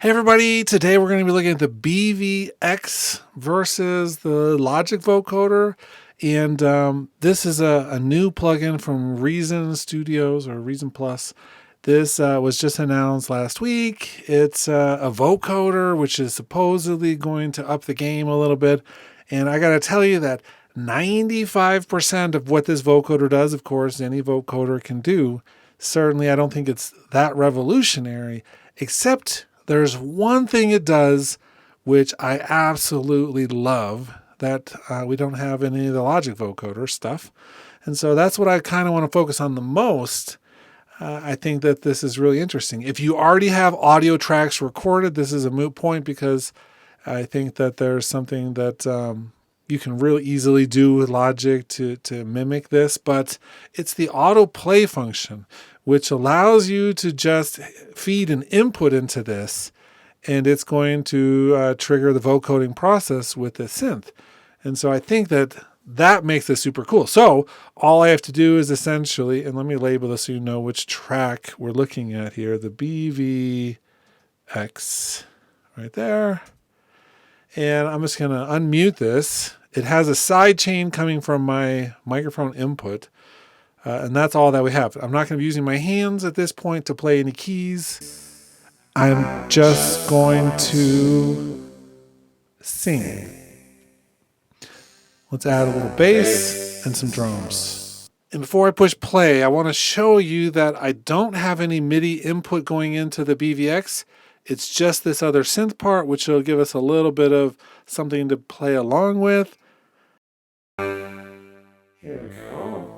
Hey everybody, today we're going to be looking at the BVX versus the Logic vocoder. And this is a new plugin from Reason Studios or Reason Plus. This was just announced last week. It's a vocoder, which is supposedly going to up the game a little bit. And I got to tell you that 95% of what this vocoder does, of course, any vocoder can do. Certainly, I don't think it's that revolutionary, except there's one thing it does which I absolutely love that we don't have in any of the Logic vocoder stuff. And so that's what I kind of want to focus on the most. I think that this is really interesting. If you already have audio tracks recorded, this is a moot point because I think that there's something that you can really easily do with Logic to mimic this, but it's the autoplay function, which allows you to just feed an input into this, and it's going to trigger the vocoding process with the synth. And so I think that makes this super cool. So all I have to do is essentially, and let me label this so you know which track we're looking at here, the BVX right there. And I'm just going to unmute this. It has a side chain coming from my microphone input. And that's all that we have. I'm not going to be using my hands at this point to play any keys. I'm just going to sing. Let's add a little bass and some drums. And before I push play, I want to show you that I don't have any MIDI input going into the BVX. It's just this other synth part, which will give us a little bit of something to play along with. Here we go.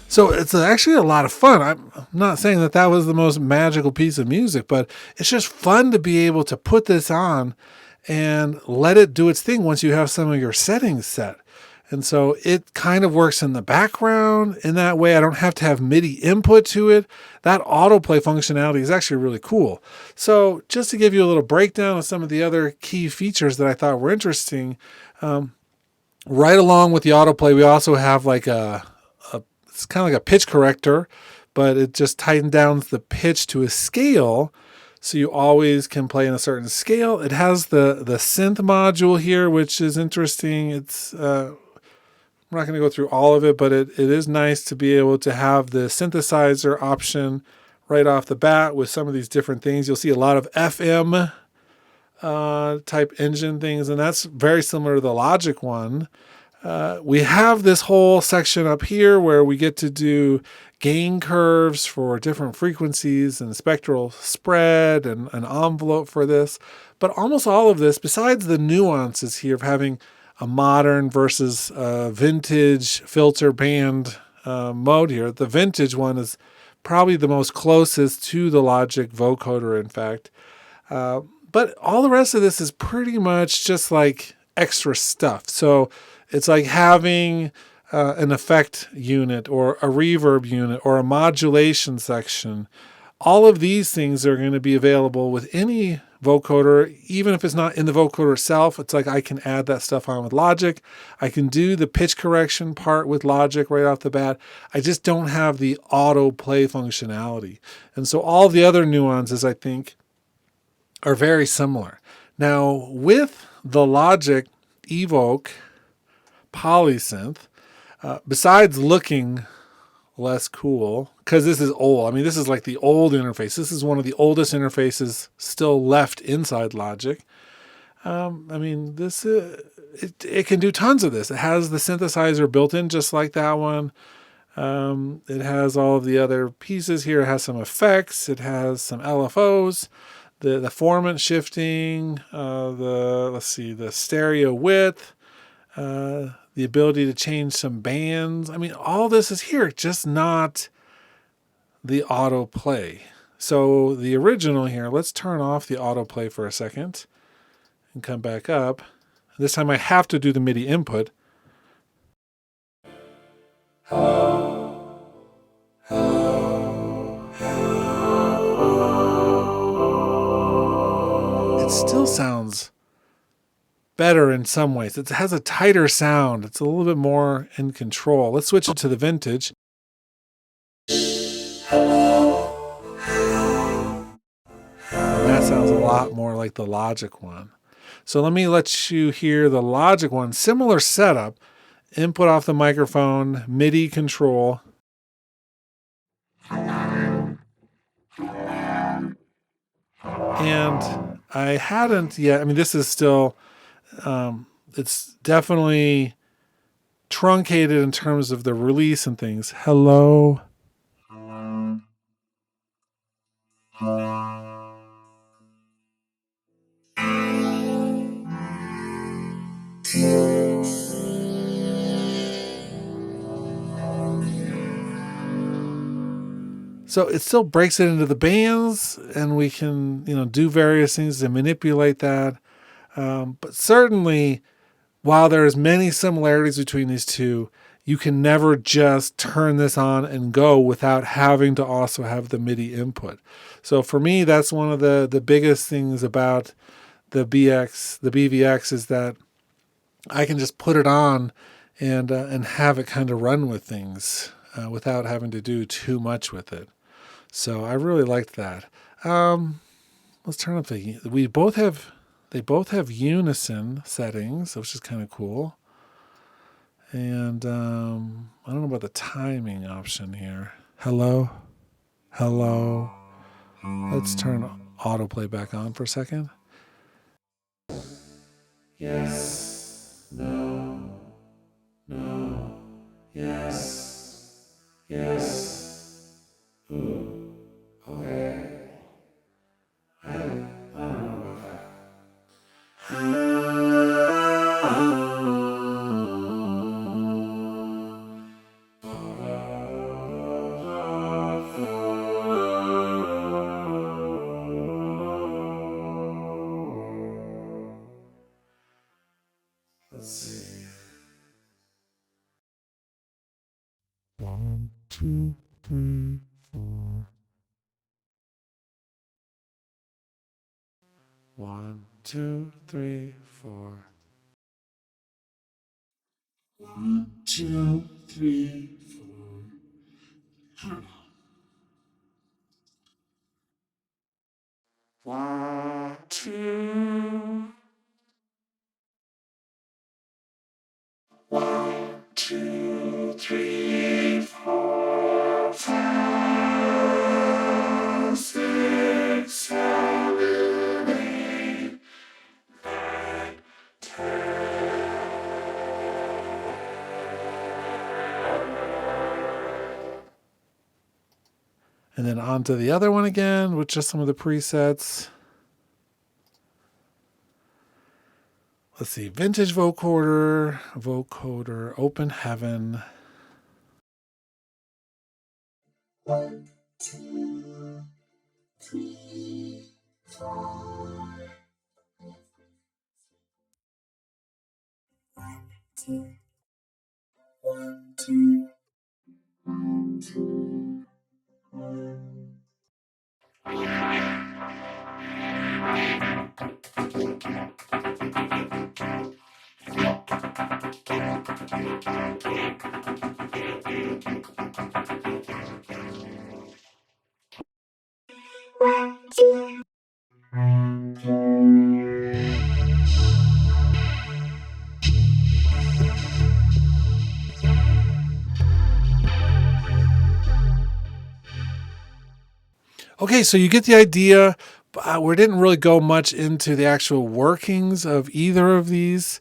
So it's actually a lot of fun. I'm not saying that was the most magical piece of music, but it's just fun to be able to put this on and let it do its thing once you have some of your settings set. And so it kind of works in the background. In that way, I don't have to have MIDI input to it. That autoplay functionality is actually really cool. So just to give you a little breakdown of some of the other key features that I thought were interesting, right along with the autoplay, we also have like it's kind of like a pitch corrector, but it just tightens down the pitch to a scale, so you always can play in a certain scale. It has the synth module here, which is interesting. It's I'm not going to go through all of it, but it is nice to be able to have the synthesizer option right off the bat with some of these different things. You'll see a lot of FM type engine things, and that's very similar to the Logic one. We have this whole section up here where we get to do gain curves for different frequencies and spectral spread and an envelope for this. But almost all of this, besides the nuances here of having a modern versus vintage filter band mode here, the vintage one is probably the most closest to the Logic vocoder, in fact. But all the rest of this is pretty much just like extra stuff. So it's like having an effect unit or a reverb unit or a modulation section. All of these things are going to be available with any vocoder, even if it's not in the vocoder itself. It's like I can add that stuff on with Logic. I can do the pitch correction part with Logic right off the bat. I just don't have the autoplay functionality. And so all the other nuances, I think, are very similar. Now, with the Logic EVOC polysynth, besides looking less cool, because this is old. I mean, this is like the old interface. This is one of the oldest interfaces still left inside Logic. I mean, this it can do tons of this. It has the synthesizer built in just like that one. It has all of the other pieces here. It has some effects. It has some LFOs. the formant shifting, the stereo width, the ability to change some bands. I mean, all this is here, just not the autoplay. So the original here, let's turn off the autoplay for a second and come back up. This time I have to do the MIDI input. It still sounds better in some ways. It has a tighter sound. It's a little bit more in control. Let's switch it to the vintage. And that sounds a lot more like the Logic one. So let me let you hear the Logic one. Similar setup. Input off the microphone, MIDI control. And I hadn't yet, I mean, this is still, it's definitely truncated in terms of the release and things. Hello. So it still breaks it into the bands, and we can, do various things to manipulate that. But certainly, while there's many similarities between these two, you can never just turn this on and go without having to also have the MIDI input. So for me, that's one of the biggest things about the BVX is that I can just put it on and have it kind of run with things without having to do too much with it. So I really liked that. Let's turn up they both have unison settings, which is kind of cool. And I don't know about the timing option here. Hello. Let's turn autoplay back on for a second. Yes. No. Yes. Ooh. Okay. I don't know about that. Let's see. 1, 2, 3, 4. 1, 2, 3, 4. 1, 2, 3, 4. 1, 2. 1, 2, 3, 4, 5, 6, 7, 8, 9, 10. And then on to the other one again with just some of the presets. Let's see, vintage vocoder, open heaven. 1, 2, 3, 4. 1, 2, 1, 2, 1, 2, 1. Okay, so you get the idea. We didn't really go much into the actual workings of either of these.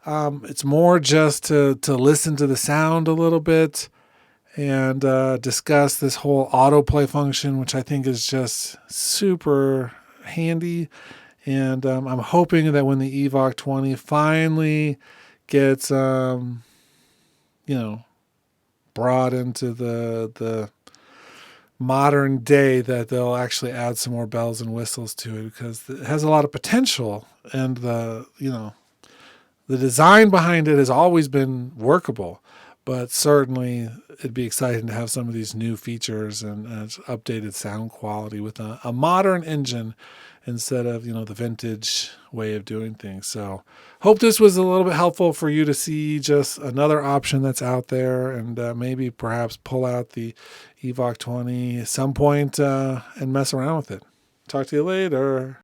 It's more just to listen to the sound a little bit and discuss this whole autoplay function, which I think is just super handy. And I'm hoping that when the EVOC 20 finally gets, brought into the modern day, that they'll actually add some more bells and whistles to it, because it has a lot of potential, and the design behind it has always been workable. But certainly it'd be exciting to have some of these new features and updated sound quality with a modern engine instead of, the vintage way of doing things. So hope this was a little bit helpful for you to see just another option that's out there, and maybe perhaps pull out the EVOC 20 at some point and mess around with it. Talk to you later.